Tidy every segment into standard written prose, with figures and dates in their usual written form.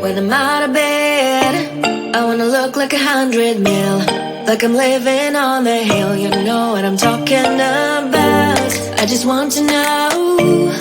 When I'm out of bed, I wanna look like 100 mil, like I'm living on the hill. You know what I'm talking about. I just want to know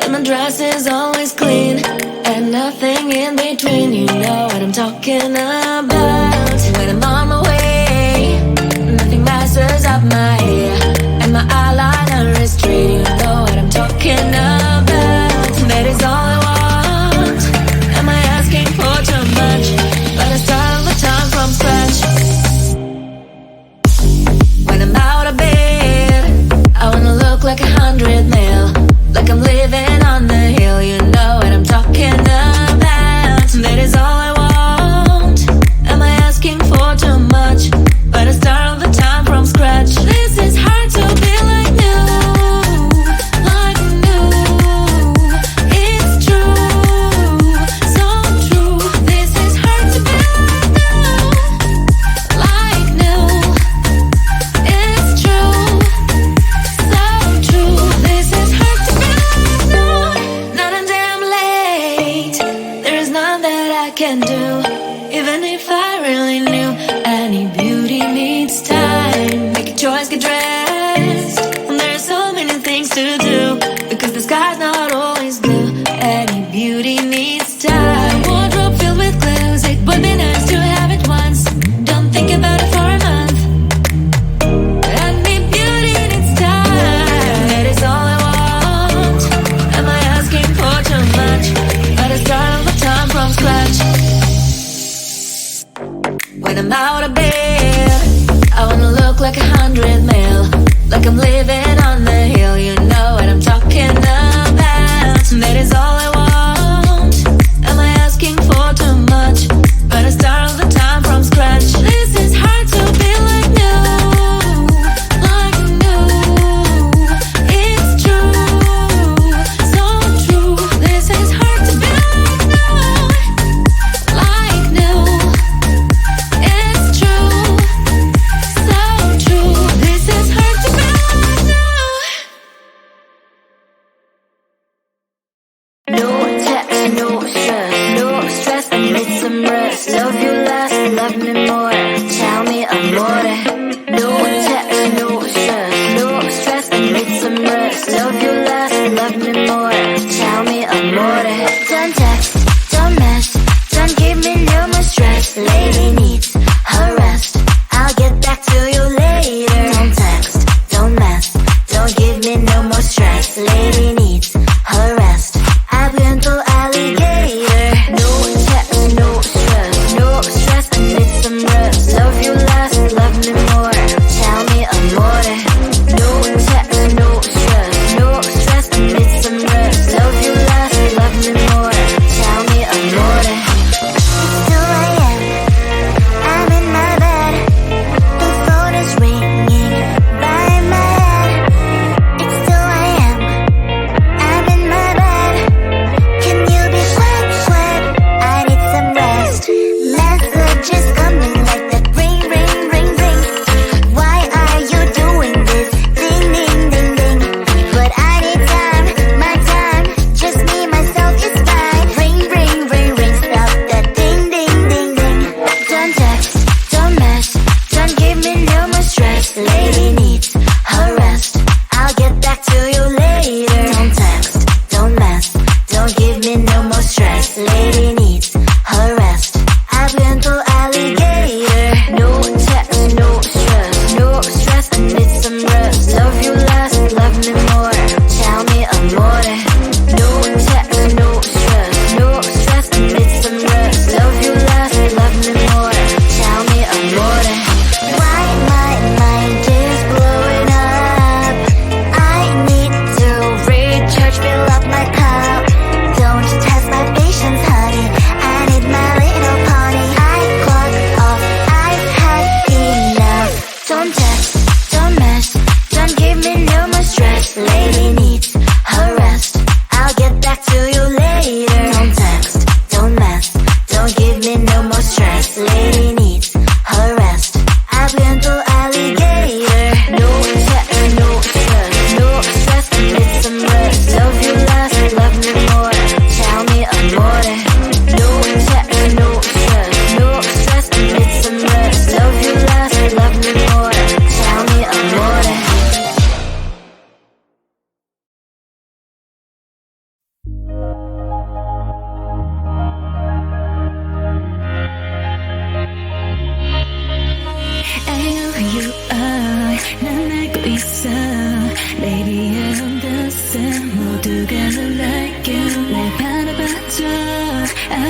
that my dress is always clean and nothing in between. You know what I'm talking about. When I'm on my way, nothing messes up my hair, and my eyeliner is straight. You know what I'm talking about. That is all I want. Am I asking for too much? But I start all the time from scratch. When I'm out of bed, I wanna look like 100 mil, like I'm living on the hill. You know what I'm talking about. That is all I want. Am I asking for too much? But I start all the time from scratch. This is hard to be like new, like new. It's true, so true. This is hard to be like new, it's true, so true. This is hard to be like new. Not a damn late. There is none that I can do, even if I really knew. Any beauty needs time. Make a choice, get dressed. And there are so many things to do, because the sky's not always blue. Any beauty needs time. Wardrobe filled with clues. It would be nice to have it once. Don't think about it for a month. Any beauty needs time. That is all I want. Am I asking for too much? But I start all the time from scratch. When I'm out of bed, I wanna look like 100 mil, like I'm living on the hill. You know what I'm talking about. That is all I want. Am I asking for too much? But I start all the time from scratch. This is hard to be like new, like new. It's true, so true. This is hard to be like new, like new. It's true, so true. This is hard to be like new. No text, no stress, no stress, I need some rest. Love you less, love me more, tell me amore. No text, no stress, no stress, I need some rest. Love you less, love me more, tell me amore. Don't text, don't mess, don't give me no more stress. Lady needs her rest, I'll get back to you later. Don't text, don't mess, don't give me no more stress. Lady needs her rest, I've been to alligator. No text, no stress, no stress, I need some rest. Love you less, love me more, tell me amore. No text, no stress, no stress, I need some rest. Love you less, love me more, tell me amore. It's 2 a.m., I'm in my bed, the phone is ringing by my head. It's 2 a.m., I'm in my bed, can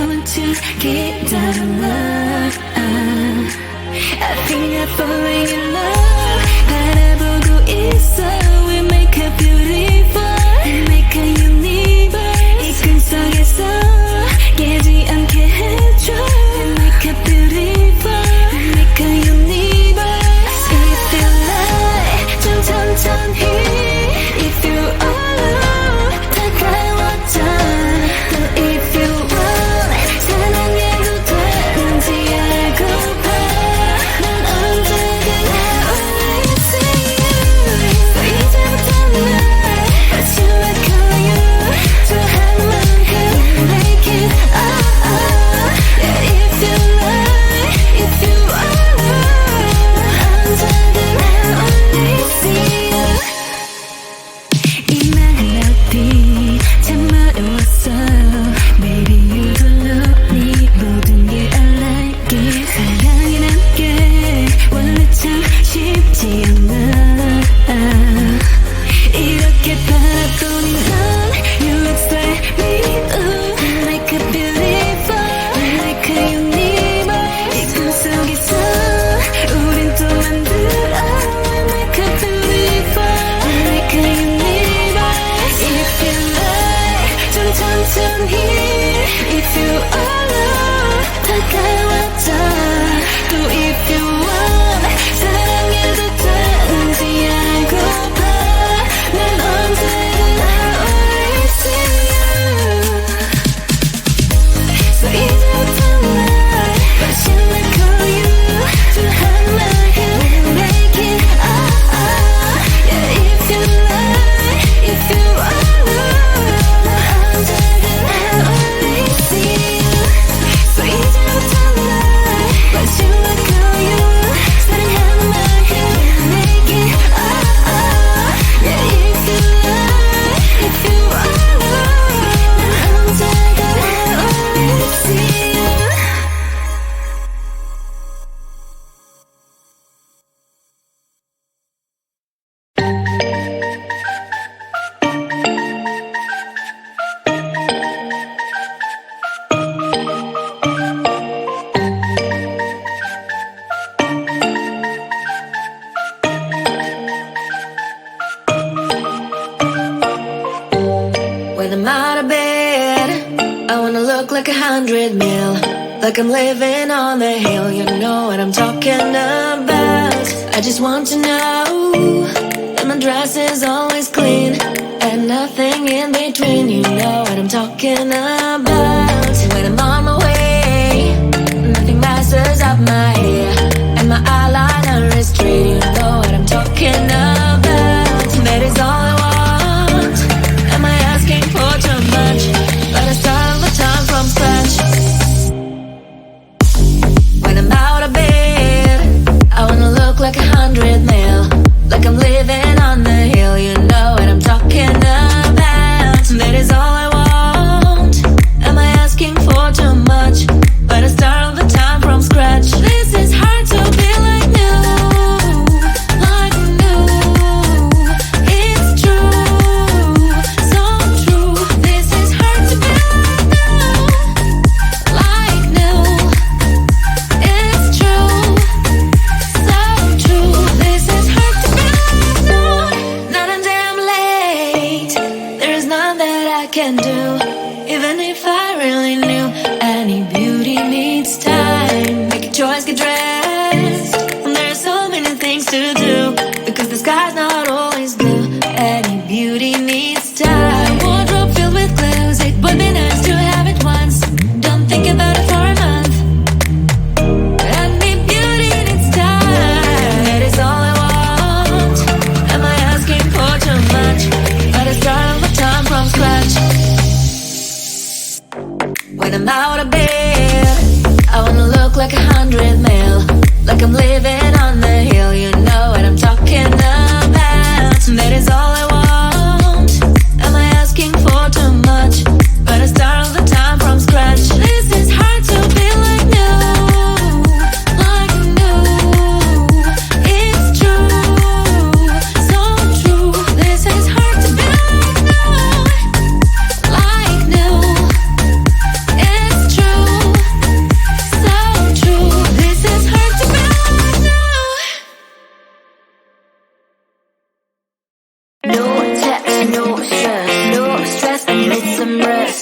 want to keep that love. I think I fall in love. 바라보고 있어. We make a beautiful, we make a universe. 이 꿈 속에서 깨지 않게 해줘. We make a beautiful, we make a universe. If you like, 좀 천천히. If you alone, 다가와줘. 또 if you want, 사랑해도 되는지 알고봐. 난 언제나 always see you. So 이제부터 날 다시 like you. 좋아하는 만큼 make it Yeah, if you like, if you alone, 언제나 always see you. 이 멜로디 참 어려웠어. Baby you don't know 네 모든 게 I like it. 사랑이란 게 원래 참 쉽지 않아. 이렇게 바라보니 넌 You excite me. Ooh, like a beautiful, like a universe. 이 꿈 속에서 우린 또 만들어. Like a beautiful, like a universe. If you like, 좀 천천히. If you alone, 다가와줘. 또 if you want, 사랑해도 되는지 알고봐. 난 언제나 always see you. So 이제부터 날 다시 like you. 좋아하는 만큼 make it Yeah, if you like, if you alone, 난 언제나 always see you. So 이제부터 날 다시 like you. 사랑하는 만큼 make it Yeah, if you like, if you alone, 난 언제나 always see you. When I'm out of bed, I wanna look like 100 mil. Like I'm living on the hill, you know what I'm talking about. I just want to know that my dress is always clean and nothing in between, you know what I'm talking about. When I'm on my way, nothing messes up my hair, and my eyeliner is straight, you know what I'm talking about. That is all I want. Am I asking for too much? But I start all the time from scratch. When I'm out of bed, I wanna look like 100 mil. Like I'm living on the hill, you know what I'm talking about. That is all I want. Am I asking for too much? But I start all the time from scratch. This is hard to be like new. Like new. It's true, so true. This is hard to be like new. It's true, so true. This is hard to be like new. Not until I'm late. There is none that I can do. Even if I really knew, any beauty needs time. Make a choice, get dressed. And there are so many things to do, because the sky's not always blue. Any beauty needs time. Wardrobe filled with clothes, it would be nice to have it once. Don't think about it for a month. Any beauty needs time. That is all I want. Am I asking for too much? But I start all the time from scratch. When I'm out of bed, I wanna look like 100 mil. Like I'm living on the hill, you know what I'm talking about. That is all I want. Am I asking for too much? But I start all the time from scratch. This is hard to be like new. Like new. It's true, so true. This is hard to be like new. Like new. It's true.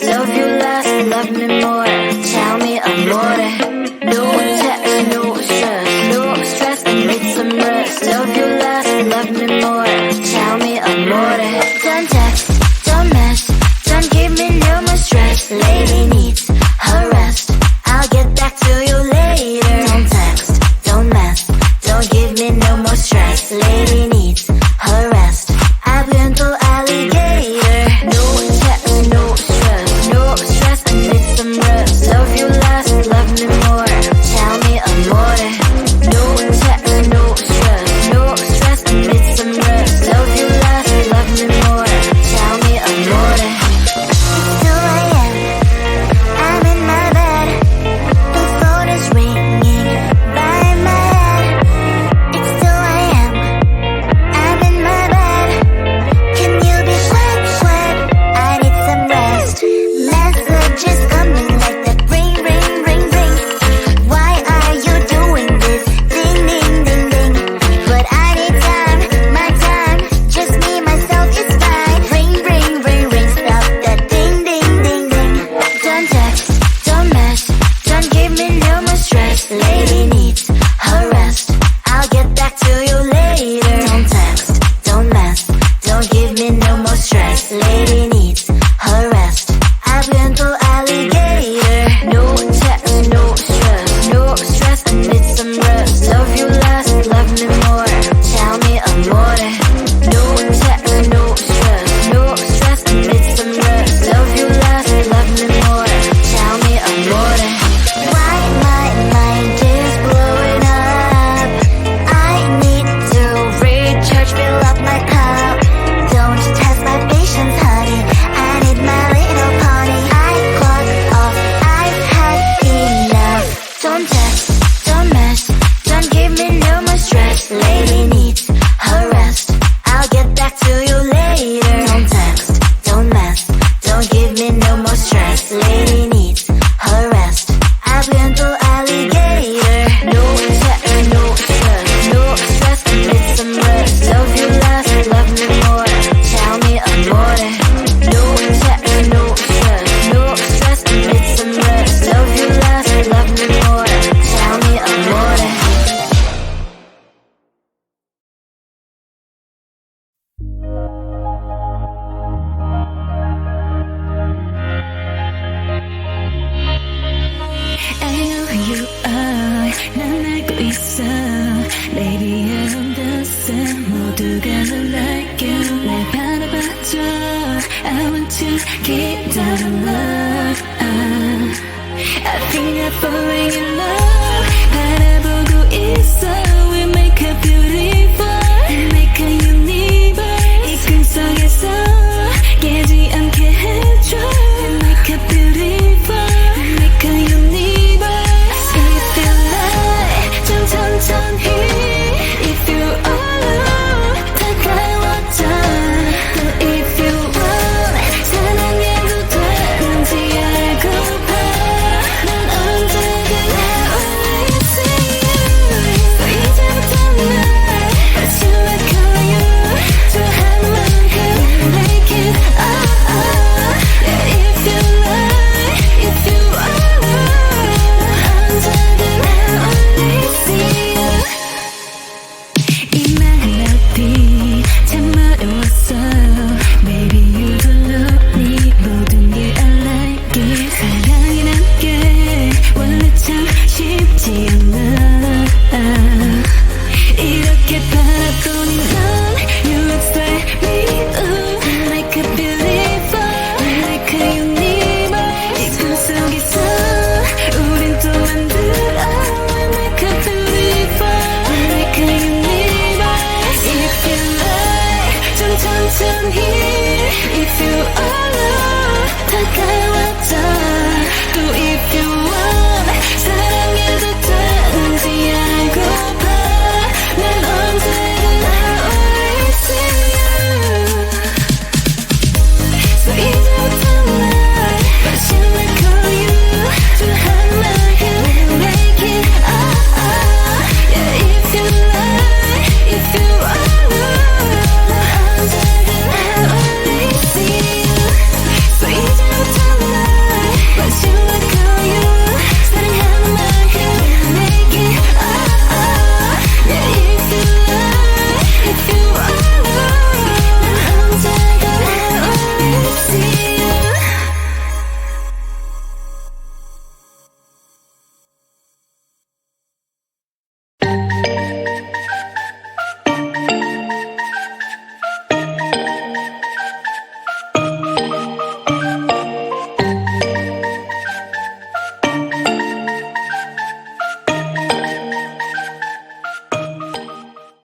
rest. Love you less, love me more. Tell me amore. No text, no stress, no stress. I need some rest. Love you less, love me more. Tell me amore. Don't text, don't mess, don't give me no more stress. Lady needs her rest. I'll get back to you later. Don't text, don't mess, don't give me no more stress. Lady needs her rest. I've been to alligator. No text, no stress, no stress. I need some rest. Love you less, love me more. Tell me amore. No text, no stress, no stress. I need some rest. Love you less, love me more. Tell me amore. It's 2 a.m. I'm in my bed. The phone is ringing by my head. It's 2 a.m. I'm in my bed. Can you be sweat? I need some rest. Messages coming like that. Ring, ring, ring, ring. Why are you doing this? Ding, ding, ding, ding. But I need time, my time. Just me, myself is fine. Ring, ring, ring, ring. Stop that ding, ding, ding, ding. Don't text, don't mess, don't give me no more stress. Lady needs her rest. I'll get back to you later. Don't text, don't mess, don't give me no more stress. Lady needs her rest. I've been to alligator. No text, no stress, no stress. I need some rest. Love you less, love me more. Tell me amore. No text, no stress, no stress. I need some rest. Love you less, love me more. Tell me amore. Why my mind is blowing up? I need to recharge, fill up my cup. Don't test my patience, honey. I need my little pony. I clock off, I've had enough. Don't text, don't mess, don't give me no more stress. Lady needs her rest. I'll get back to you later. Don't text, don't mess, don't give me no more stress. Lady needs her rest. I've been to alligator. No text, no stress, no stress. I need some rest. Love you less, love me more. Tell me amore. No text, no stress, no stress. I need some rest. Love you less, love me more. Tell me amore. I know who you are. 난 알고 있어. Baby, I understand. 모두가 널 like you. 날 바라봐줘. I want to keep that love. I think I'm falling in love. 바라보고 있어. We make a beauty